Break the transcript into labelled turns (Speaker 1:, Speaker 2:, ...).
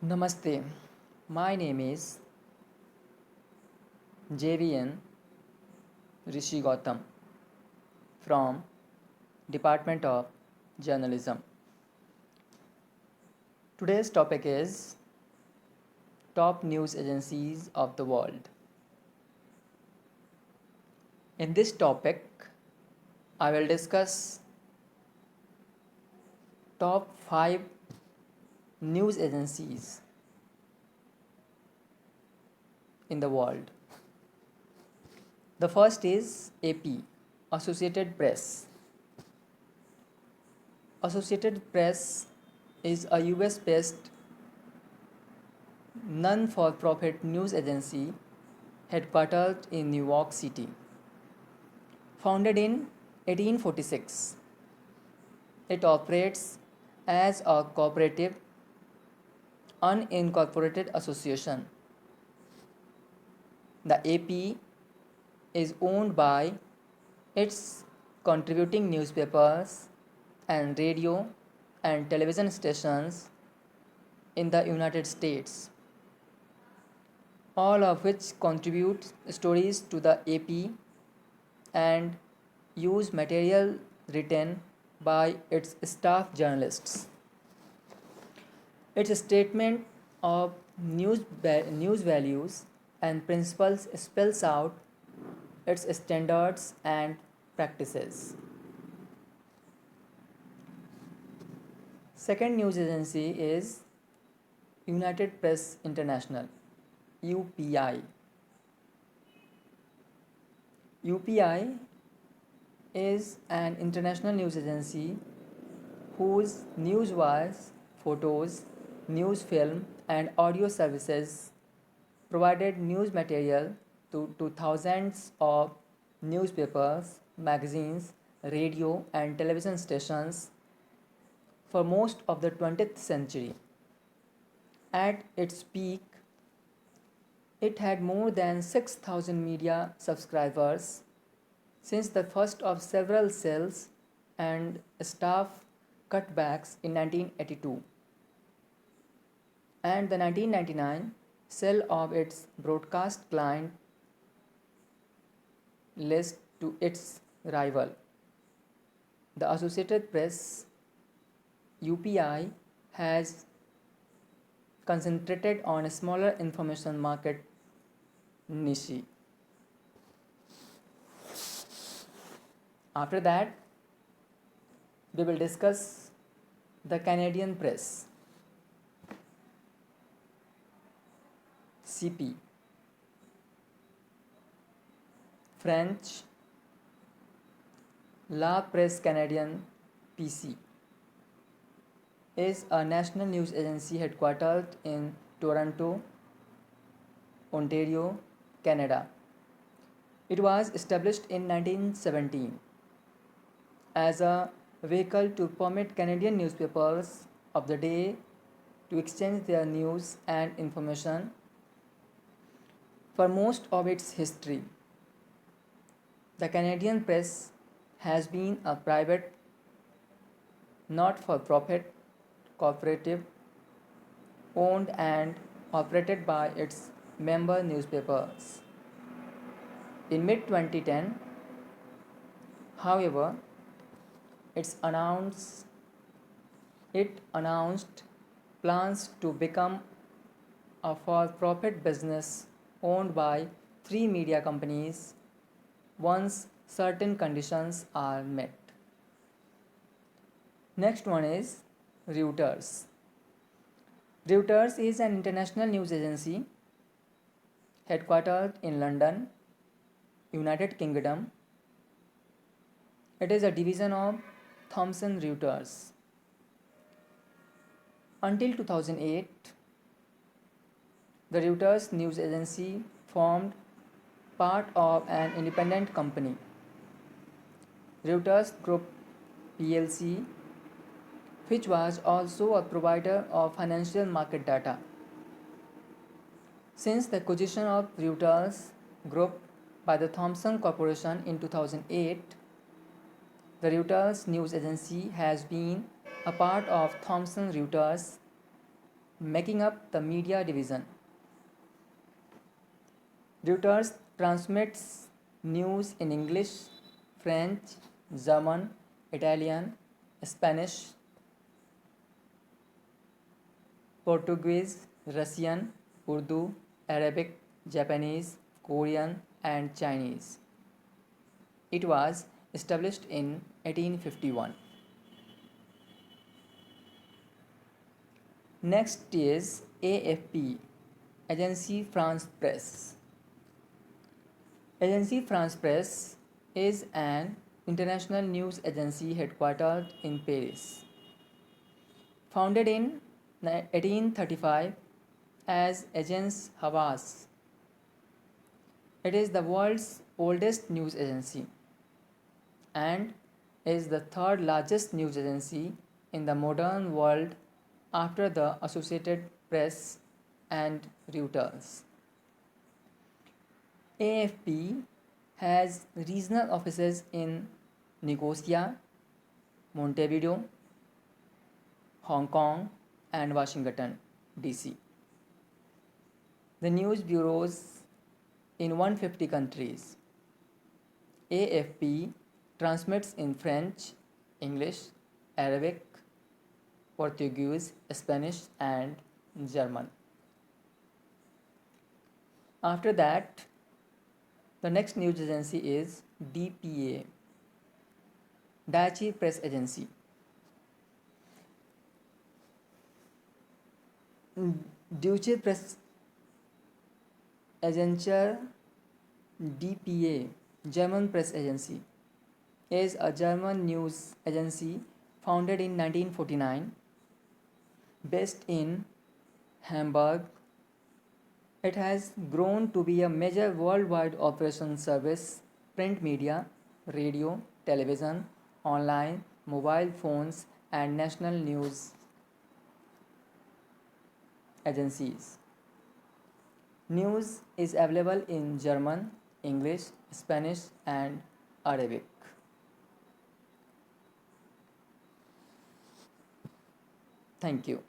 Speaker 1: Namaste. My name is JVN Rishi Gautam from Department of Journalism. Today's topic is top news agencies of the world. In this topic, I will discuss top 5 news agencies in the world. The first is AP, Associated Press. Associated Press is a US based non for profit news agency headquartered in New York City. Founded in 1846, it operates as a cooperative, unincorporated association. The AP is owned by its contributing newspapers and radio and television stations in the United States, all of which contribute stories to the AP and use material written by its staff journalists. Its statement of news values and principles spells out its standards and practices. Second news agency is United Press International, UPI. UPI is an international news agency whose news wires, photos, news film, and audio services provided news material to thousands of newspapers, magazines, radio, and television stations for most of the 20th century. At its peak, it had more than 6,000 media subscribers since the first of several sales and staff cutbacks in 1982 and the 1999 sale of its broadcast client list to its rival. The Associated Press UPI has concentrated on a smaller information market niche. After that, we will discuss the Canadian Press, CP, French, La Presse Canadienne, PC, is a national news agency headquartered in Toronto, Ontario, Canada. It was established in 1917 as a vehicle to permit Canadian newspapers of the day to exchange their news and information. For most of its history, the Canadian Press has been a private, not for profit cooperative owned and operated by its member newspapers. In mid 2010, however, it announced plans to become a for profit business owned by three media companies once certain conditions are met. Next one is Reuters. Reuters is an international news agency headquartered in London, United Kingdom. It is a division of Thomson Reuters. Until 2008, the Reuters news agency formed part of an independent company, Reuters Group plc, which was also a provider of financial market data. Since the acquisition of Reuters Group by the Thomson Corporation in 2008, the Reuters news agency has been a part of Thomson Reuters making up the media division. Reuters transmits news in English, French, German, Italian, Spanish, Portuguese, Russian, Urdu, Arabic, Japanese, Korean, and Chinese. It was established in 1851. Next is AFP, Agence France Presse. Agence France Presse is an international news agency headquartered in Paris. Founded in 1835 as Agence Havas, it is the world's oldest news agency and is the third largest news agency in the modern world after the Associated Press and Reuters. AFP has regional offices in Nicosia, Montevideo, Hong Kong, and Washington, D.C. The news bureaus in 150 countries. AFP transmits in French, English, Arabic, Portuguese, Spanish, and German. After that, the next news agency is DPA, Deutsche Press Agency. Deutsche Press Agentur DPA, German Press Agency, is a German news agency founded in 1949, based in Hamburg. It has grown to be a major worldwide operation service print media, radio, television, online, mobile phones, and national news agencies. News is available in German, English, Spanish, and Arabic. Thank you.